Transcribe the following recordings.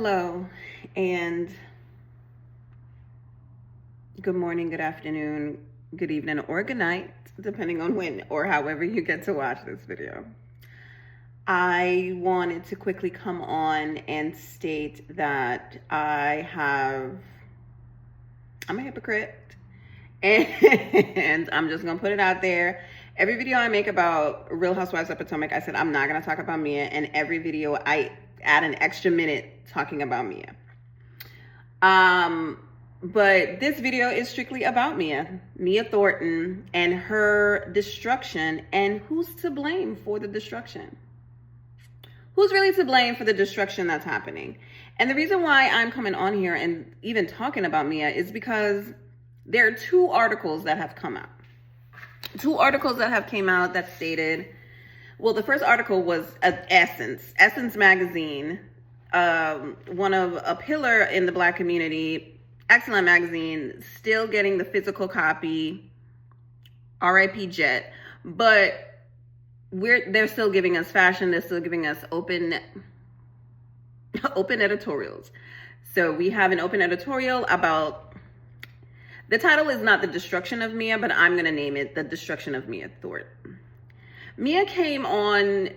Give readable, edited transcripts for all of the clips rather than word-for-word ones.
Hello, and good morning, good afternoon, good evening, or good night, depending on when or however you get to watch this video. I wanted to quickly come on and state that I'm a hypocrite, and I'm just gonna put it out there. Every video I make about Real Housewives of Potomac, I said I'm not gonna talk about Mia, and every video I add an extra minute talking about Mia. But this video is strictly about Mia Thornton, and her destruction, and who's to blame for the destruction. Who's really to blame for the destruction that's happening? And the reason why I'm coming on here and even talking about Mia is because there are two articles that have come out. Two articles that have came out that stated, well, the first article was Essence magazine, one of a pillar in the Black community, excellent magazine, still getting the physical copy, RIP Jet, but they're still giving us fashion, they're still giving us open editorials. So we have an open editorial about, the title is not The Destruction of Mia, but I'm going to name it The Destruction of Mia Thornton. Mia came on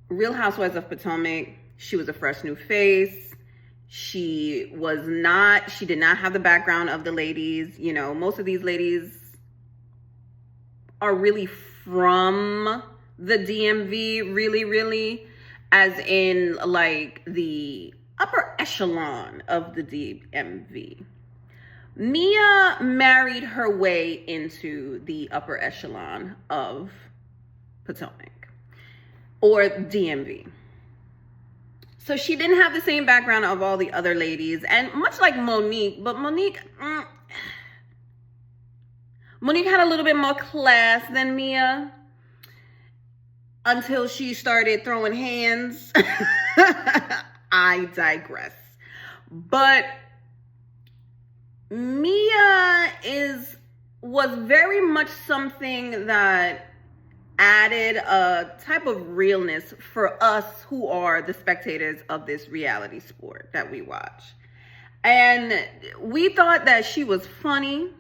Real Housewives of Potomac. She was a fresh new face. She did not have the background of the ladies. You know, most of these ladies are really from the DMV, really, as in like the upper echelon of the DMV. Mia married her way into the upper echelon of Potomac or DMV. So she didn't have the same background of all the other ladies, and much like Monique, but Monique had a little bit more class than Mia until she started throwing hands. I digress. But Mia was very much something that added a type of realness for us who are the spectators of this reality sport that we watch. And we thought that she was funny.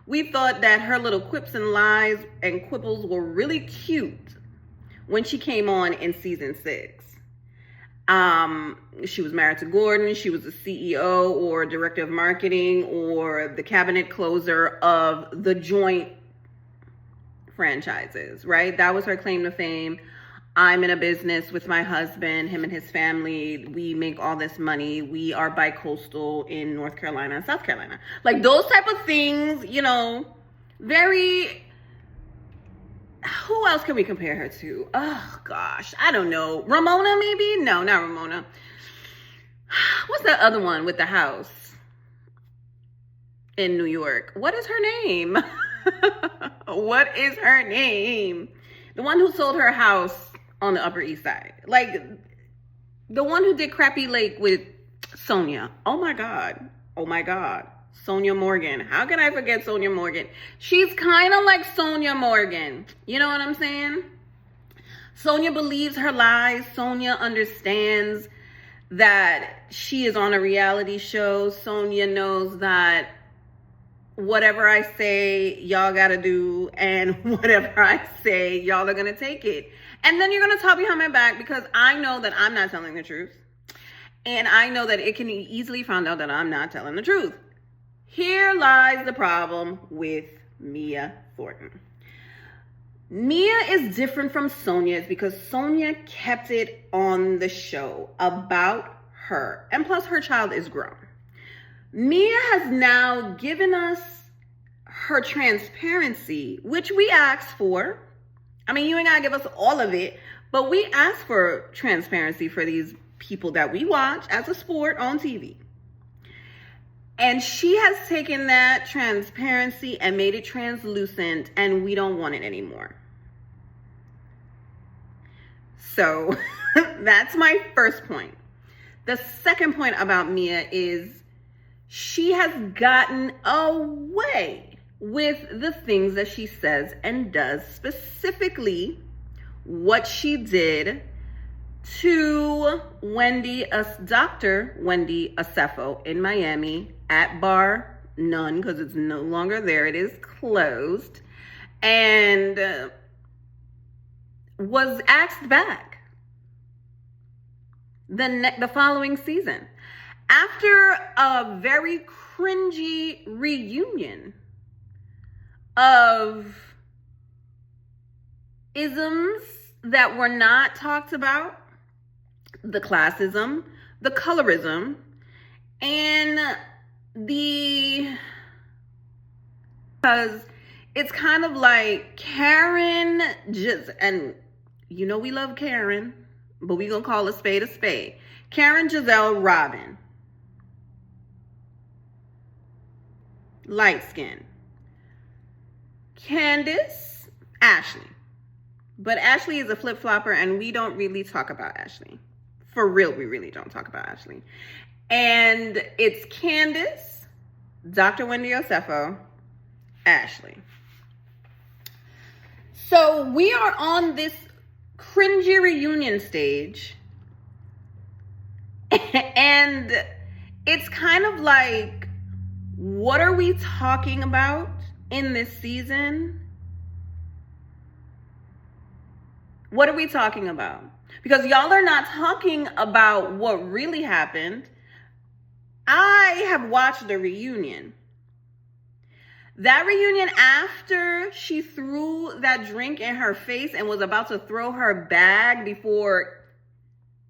We thought that her little quips and lies and quibbles were really cute when she came on in season 6. She was married to Gordon. She was the CEO or director of marketing or the cabinet closer of the joint franchises, right? That was her claim to fame. I'm in a business with my husband, him and his family. We make all this money. We are bi-coastal in North Carolina and South Carolina. Like those type of things, you know, very... Who else can we compare her to? Oh, gosh. I don't know. Ramona, maybe? No, not Ramona. What's that other one with the house in New York? What is her name? What is her name? The one who sold her house on the Upper East Side. Like, the one who did Crappy Lake with Sonia. Oh, my God. Oh, my God. Sonia Morgan. How can I forget Sonia Morgan? She's kind of like Sonia Morgan. You know what I'm saying? Sonia believes her lies. Sonia understands that she is on a reality show. Sonia knows that whatever I say, y'all got to do, and whatever I say, y'all are going to take it. And then you're going to talk behind my back because I know that I'm not telling the truth. And I know that it can be easily found out that I'm not telling the truth. Here lies the problem with Mia Thornton. Mia is different from Sonia because Sonia kept it on the show about her. And plus her child is grown. Mia has now given us her transparency, which we asked for. I mean, you ain't gotta give us all of it, but we asked for transparency for these people that we watch as a sport on TV. And she has taken that transparency and made it translucent, and we don't want it anymore. So that's my first point. The second point about Mia is she has gotten away with the things that she says and does, specifically what she did to Dr. Wendy Asefo in Miami at Bar None, because it's no longer there. It is closed. And was asked back the following season after a very cringy reunion of isms that were not talked about, the classism, the colorism, and because it's kind of like Karen and you know we love Karen, but we gonna call a spade a spade. Karen, Giselle, Robin. Light skin. Candace, Ashley. But Ashley is a flip-flopper, and we don't really talk about Ashley. For real, we really don't talk about Ashley. And it's Candace, Dr. Wendy Asefo, Ashley. So we are on this cringy reunion stage. And it's kind of like, what are we talking about in this season? What are we talking about? Because y'all are not talking about what really happened. I have watched the reunion. That reunion after she threw that drink in her face and was about to throw her bag before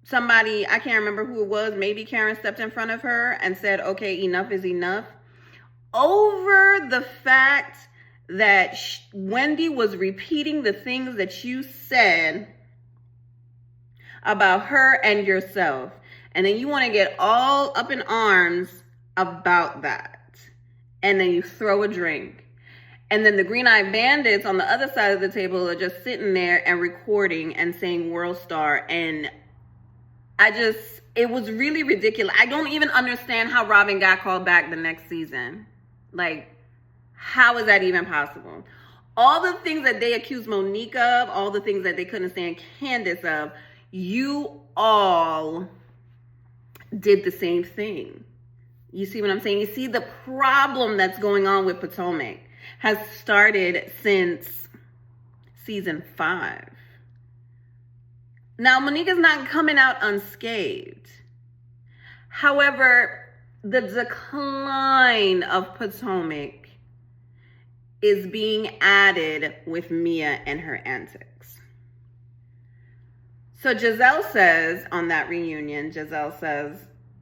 somebody, I can't remember who it was, maybe Karen stepped in front of her and said, okay, enough is enough. Over the fact that Wendy was repeating the things that you said about her and yourself. And then you want to get all up in arms about that. And then you throw a drink. And then the Green Eye Bandits on the other side of the table are just sitting there and recording and saying World Star. And it was really ridiculous. I don't even understand how Robin got called back the next season. Like, how is that even possible? All the things that they accused Monique of, all the things that they couldn't stand Candace of, you all did the same thing. You see what I'm saying? You see the problem that's going on with Potomac has started since season 5. Now, Monique is not coming out unscathed. However, the decline of Potomac is being added with Mia and her antics. So Giselle says on that reunion,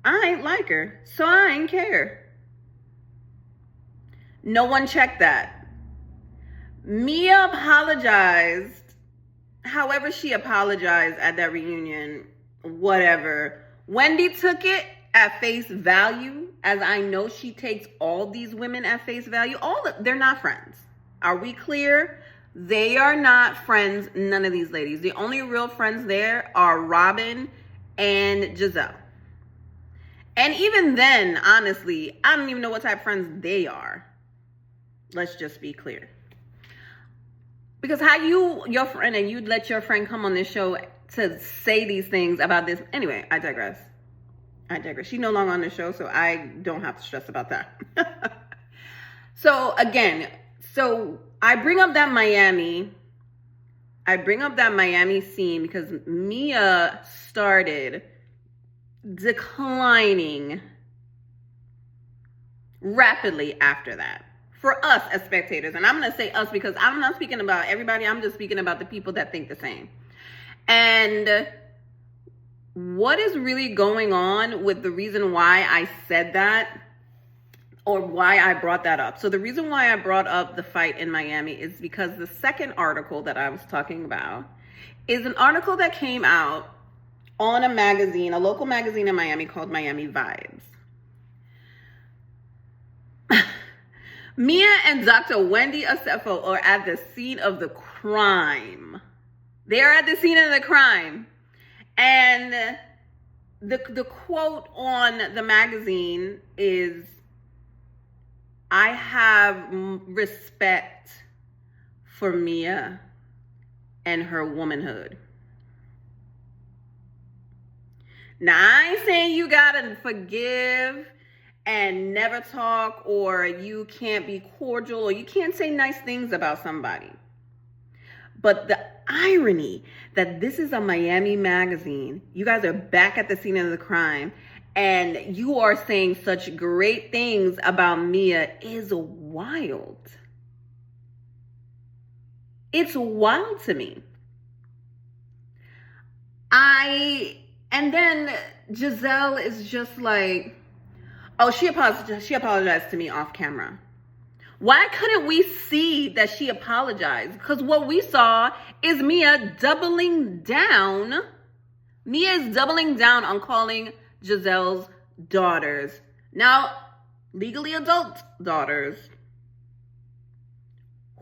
I ain't like her, so I ain't care. No one checked that. Mia apologized. However she apologized at that reunion, whatever. Wendy took it at face value, as I know she takes all these women at face value. They're not friends. Are we clear? They are not friends, none of these ladies. The only real friends there are Robin and Giselle. And even then, honestly, I don't even know what type of friends they are. Let's just be clear. Because how your friend, and you'd let your friend come on this show to say these things about this. Anyway, I digress. She's no longer on the show, so I don't have to stress about that. So again, I bring up that Miami scene because Mia started declining rapidly after that. For us as spectators, and I'm going to say us because I'm not speaking about everybody, I'm just speaking about the people that think the same. And what is really going on with the reason why I said that, or why I brought that up? So the reason why I brought up the fight in Miami is because the second article that I was talking about is an article that came out on a magazine, a local magazine in Miami called Miami Vibes. Mia and Dr. Wendy Asefo are at the scene of the crime. They are at the scene of the crime. And the quote on the magazine is, I have respect for Mia and her womanhood. Now, I ain't saying you gotta forgive and never talk, or you can't be cordial, or you can't say nice things about somebody. But the irony that this is a Miami magazine, you guys are back at the scene of the crime, and you are saying such great things about Mia is wild. It's wild to me. And then Gizelle is just like, oh, she apologized to me off camera. Why couldn't we see that she apologized? Because what we saw is Mia doubling down. Mia is doubling down on calling Gizelle's daughters, now legally adult daughters,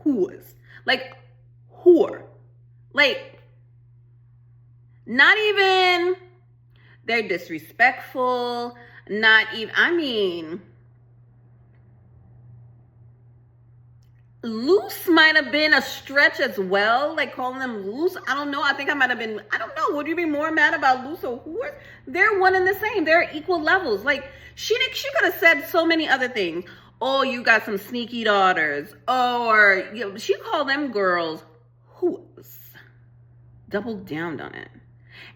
whores. Like, whore. Like, not even, they're disrespectful, not even, I mean, loose might have been a stretch as well, like calling them loose. I don't know. I think I might have been, I don't know. Would you be more mad about loose or whores? They're one and the same. They're equal levels. Like, she could have said so many other things. Oh, you got some sneaky daughters. Or, you know, she called them girls whores. Doubled down on it.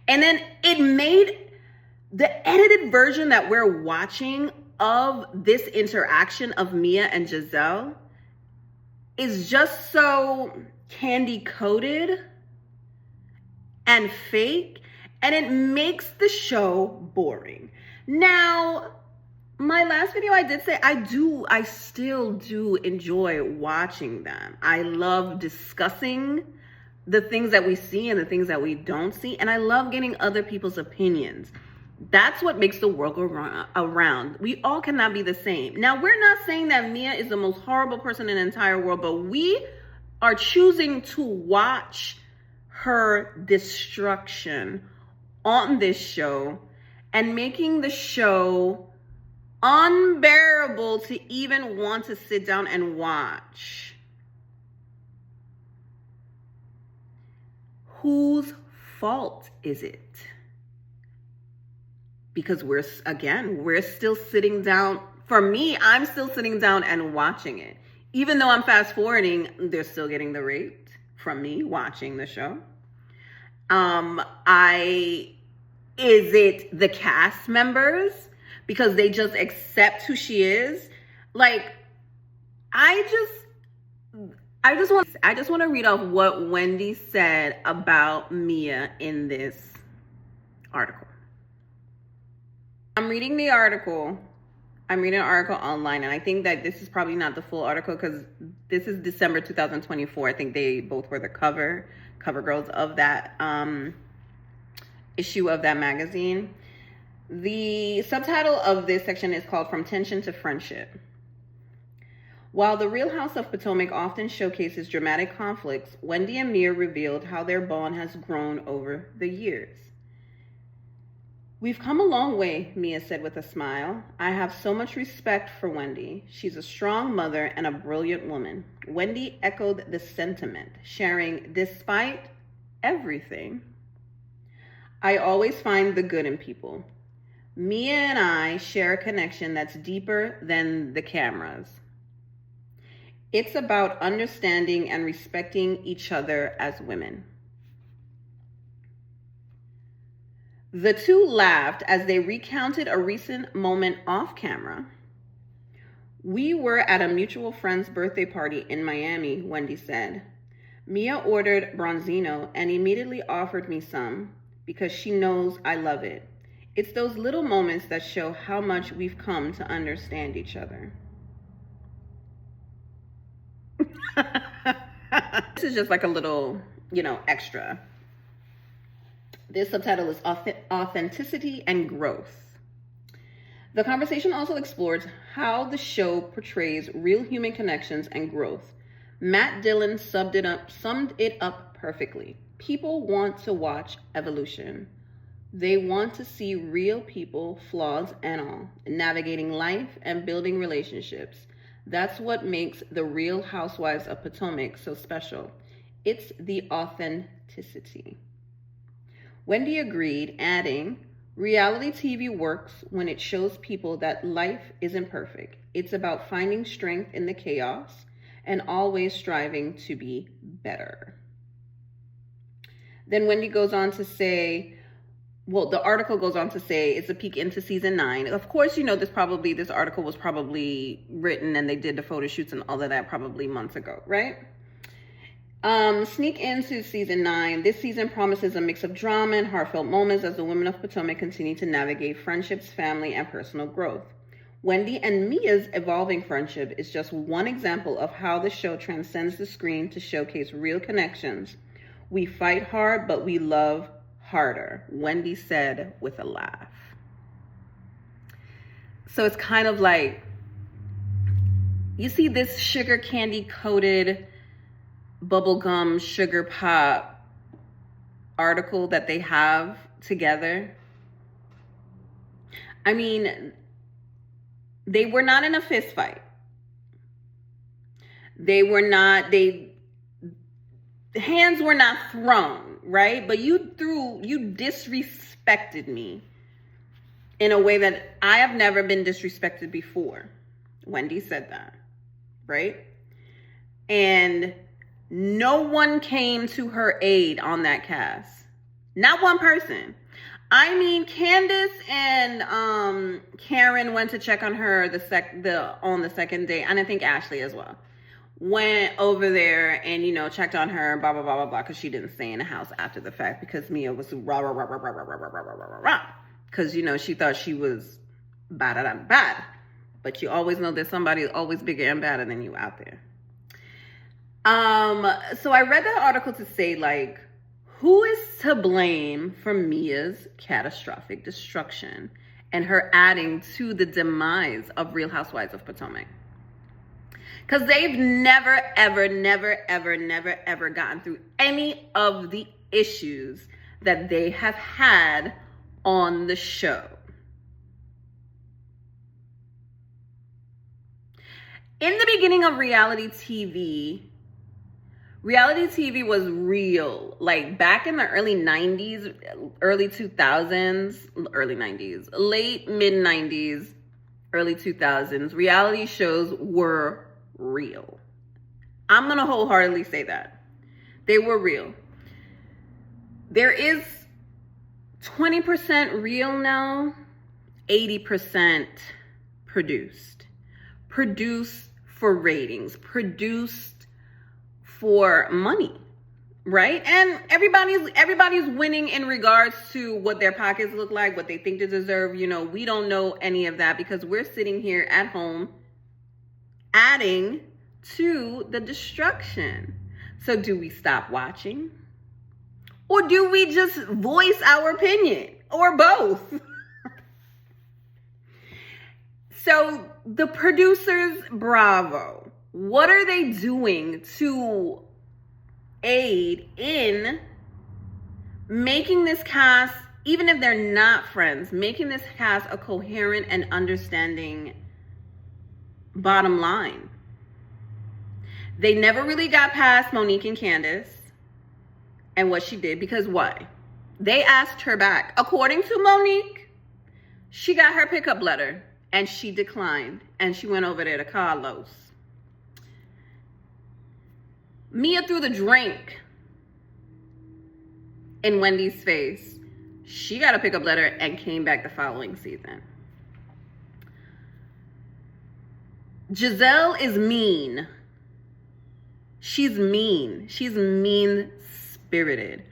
And then it made the edited version that we're watching of this interaction of Mia and Gizelle is just so candy coated and fake, and it makes the show boring. Now, my last video, I did say I still do enjoy watching them. I love discussing the things that we see and the things that we don't see, and I love getting other people's opinions. That's what makes the world go around. We all cannot be the same. Now, we're not saying that Mia is the most horrible person in the entire world, but we are choosing to watch her destruction on this show and making the show unbearable to even want to sit down and watch. Whose fault is it? Because we're still sitting down. For me, I'm still sitting down and watching it. Even though I'm fast forwarding, they're still getting the rate from me watching the show. Is it the cast members? Because they just accept who she is? Like, I just want to read off what Wendy said about Mia in this article. I'm reading an article online, and I think that this is probably not the full article because this is December 2024. I think they both were the cover girls of that issue of that magazine. The subtitle of this section is called From Tension to Friendship. While The Real House of Potomac often showcases dramatic conflicts, Wendy and Mia revealed how their bond has grown over the years. "We've come a long way," Mia said with a smile. "I have so much respect for Wendy. She's a strong mother and a brilliant woman." Wendy echoed the sentiment, sharing, "Despite everything, I always find the good in people. Mia and I share a connection that's deeper than the cameras. It's about understanding and respecting each other as women." The two laughed as they recounted a recent moment off camera. "We were at a mutual friend's birthday party in Miami," Wendy said. "Mia ordered Bronzino and immediately offered me some because she knows I love it. It's those little moments that show how much we've come to understand each other." This is just like a little, extra. This subtitle is Authenticity and Growth. The conversation also explores how the show portrays real human connections and growth. Matt Dillon summed it up perfectly. People want to watch evolution. They want to see real people, flaws and all, navigating life and building relationships. That's what makes The Real Housewives of Potomac so special. It's the authenticity. Wendy agreed, adding, Reality TV works when it shows people that life isn't perfect. It's about finding strength in the chaos and always striving to be better. Then Wendy goes on to say, well, the article goes on to say it's a peek into season 9. Of course, you know, this article was probably written and they did the photo shoots and all of that probably months ago, right? Sneak into season 9. This season promises a mix of drama and heartfelt moments as the women of Potomac continue to navigate friendships, family, and personal growth. Wendy and Mia's evolving friendship is just one example of how the show transcends the screen to showcase real connections. We fight hard, but we love harder, Wendy said with a laugh. So it's kind of like, you see this sugar candy coated bubblegum sugar pop article that they have together. I mean, they were not in a fist fight. Hands were not thrown, right? But you disrespected me in a way that I have never been disrespected before. Wendy said that, right? And no one came to her aid on that cast. Not one person. I mean, Candace and Karen went to check on her on the second day, and I think Ashley as well. Went over there and, you know, checked on her, blah, blah, blah, blah, blah, because she didn't stay in the house after the fact because Mia was rah, rah, rah, rah, rah, rah, rah, rah, rah, rah, rah, because, you know, she thought she was bad. But you always know there's somebody always bigger and badder than you out there. So I read that article to say, like, who is to blame for Mia's catastrophic destruction and her adding to the demise of Real Housewives of Potomac? Because they've never, ever gotten through any of the issues that they have had on the show. In the beginning of reality TV was real. Like back in the early 90s, early 2000s, early 90s, late mid 90s, early 2000s, reality shows were real. I'm going to wholeheartedly say that. They were real. There is 20% real now, 80% produced. Produced for ratings, produced for money, right? And everybody's winning in regards to what their pockets look like, what they think they deserve. You know, we don't know any of that because we're sitting here at home adding to the destruction. So do we stop watching? Or do we just voice our opinion? Or both? So the producers, bravo. What are they doing to aid in making this cast, even if they're not friends, making this cast a coherent and understanding bottom line? They never really got past Monique and Candace and what she did, because why? They asked her back. According to Monique, she got her pickup letter and she declined, and she went over there to Carlos. Mia threw the drink in Wendy's face. She got a pickup letter and came back the following season. Giselle is mean. She's mean. She's mean-spirited.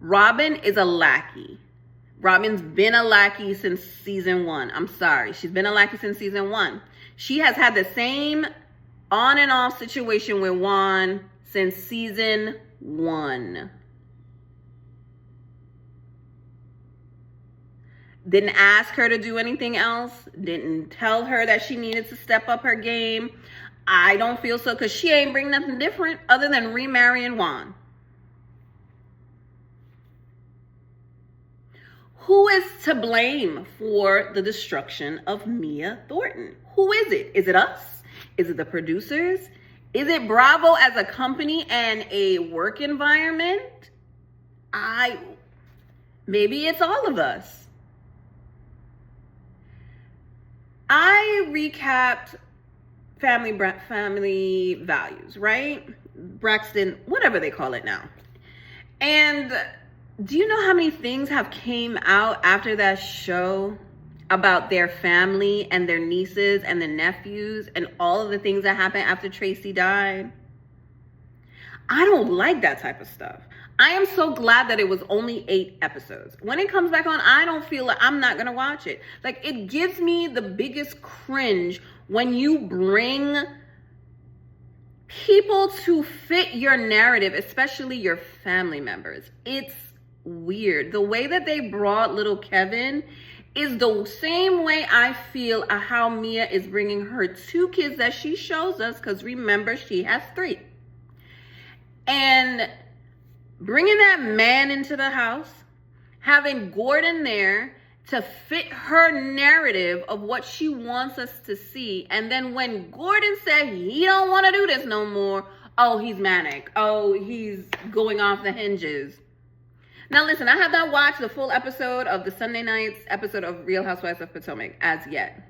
Robin is a lackey. Robin's been a lackey since season 1. I'm sorry. She's been a lackey since season 1. She has had the same on and off situation with Juan since season 1. Didn't ask her to do anything else. Didn't tell her that she needed to step up her game. I don't feel so, because she ain't bring nothing different other than remarrying Juan. Who is to blame for the destruction of Mia Thornton? Who is it? Is it us? Is it the producers? Is it Bravo as a company and a work environment? Maybe it's all of us. recapped family values, right? Braxton, whatever they call it now. And do you know how many things have came out after that show about their family and their nieces and the nephews and all of the things that happened after Tracy died? I don't like that type of stuff. I am so glad that it was only 8 episodes. When it comes back on, I don't feel like I'm not going to watch it. Like, it gives me the biggest cringe when you bring people to fit your narrative, especially your family members. It's weird. The way that they brought little Kevin is the same way I feel how Mia is bringing her 2 kids that she shows us, because remember, she has 3. And bringing that man into the house, having Gordon there to fit her narrative of what she wants us to see. And then when Gordon said he don't want to do this no more, oh, he's manic. Oh, he's going off the hinges. Now listen, I have not watched the full episode of the Sunday night's episode of Real Housewives of Potomac as yet.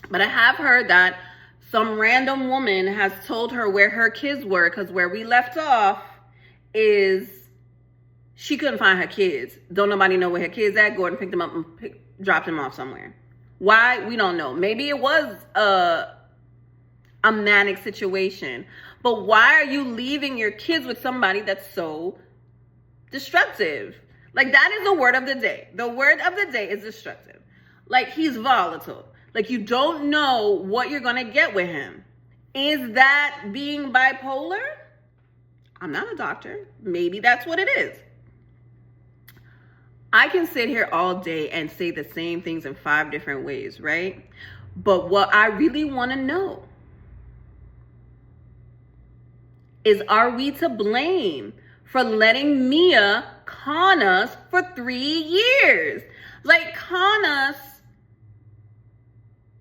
But I have heard that some random woman has told her where her kids were, because where we left off is she couldn't find her kids. Don't nobody know where her kids at. Gordon picked them up and dropped them off somewhere. Why? We don't know. Maybe it was a manic situation. But why are you leaving your kids with somebody that's so destructive? Like, that is the word of the day. The word of the day is destructive. Like, he's volatile. Like, you don't know what you're going to get with him. Is that being bipolar? I'm not a doctor. Maybe that's what it is. I can sit here all day and say the same things in 5 different ways, right? But what I really want to know is, are we to blame for letting Mia con us for 3 years? Like, con us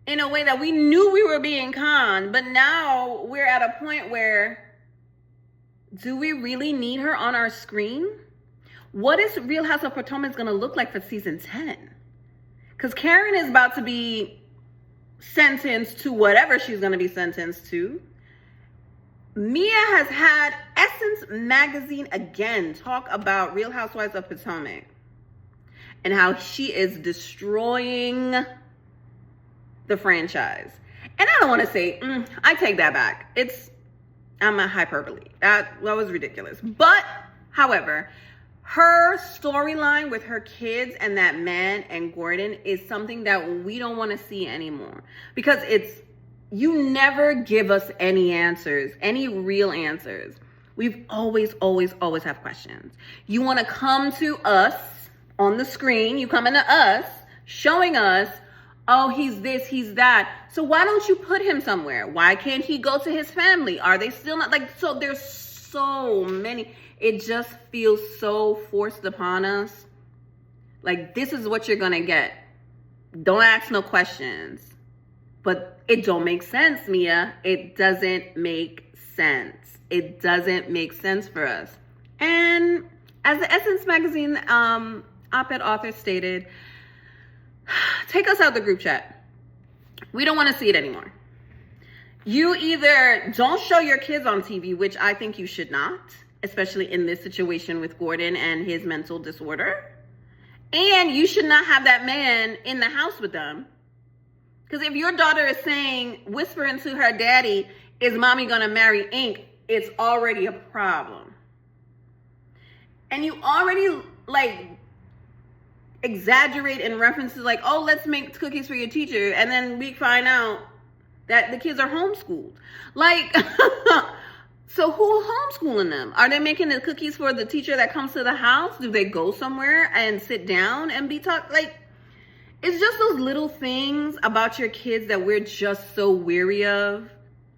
in a way that we knew we were being conned, but now we're at a point where, do we really need her on our screen? What is Real House of Potomac going to look like for season 10? Because Karen is about to be sentenced to whatever she's going to be sentenced to. Mia has had Essence Magazine again talk about Real Housewives of Potomac and how she is destroying the franchise. And I don't want to say, I take that back. I'm a hyperbole. That was ridiculous. But, however, her storyline with her kids and that man and Gordon is something that we don't want to see anymore. Because you never give us any answers, any real answers. We've always have questions. You want to come to us on the screen. You come into us, showing us, oh, he's this, he's that. So why don't you put him somewhere? Why can't he go to his family? Are they still not, like, so there's so many. It just feels so forced upon us. Like, this is what you're going to get. Don't ask no questions. But it don't make sense, Mia. It doesn't make sense. It doesn't make sense for us. And as the Essence Magazine op-ed author stated, take us out the group chat. We don't want to see it anymore. You either don't show your kids on TV, which I think you should not, especially in this situation with Gordon and his mental disorder. And you should not have that man in the house with them. Because if your daughter is whispering to her daddy, is mommy gonna marry Ink? It's already a problem. And you already, exaggerate in references like, oh, let's make cookies for your teacher. And then we find out that the kids are homeschooled. So who's homeschooling them? Are they making the cookies for the teacher that comes to the house? Do they go somewhere and sit down and be taught? It's just those little things about your kids that we're just so weary of.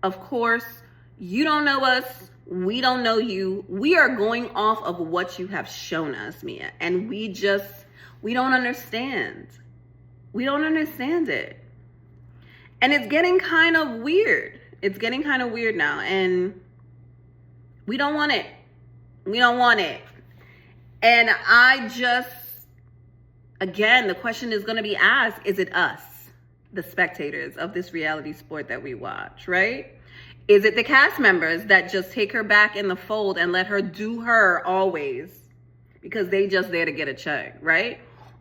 Of course, you don't know us. We don't know you. We are going off of what you have shown us, Mia. And we don't understand. We don't understand it. And it's getting kind of weird. It's getting kind of weird now. And we don't want it. We don't want it. And again, the question is going to be asked, is it us? the spectators of this reality sport that we watch, right? Is it the cast members that just take her back in the fold and let her do her always because they just there to get a check, right?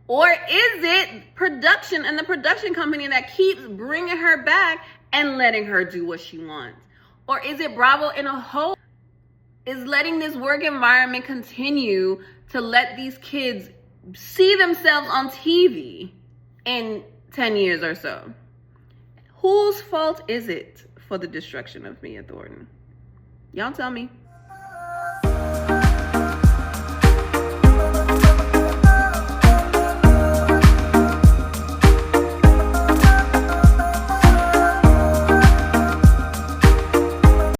Or is it production and the production company that keeps bringing her back and letting her do what she wants? Or is it Bravo in a whole is letting this work environment continue to let these kids see themselves on TV in 10 years or so? Whose fault is it for the destruction of Mia Thornton? Y'all tell me.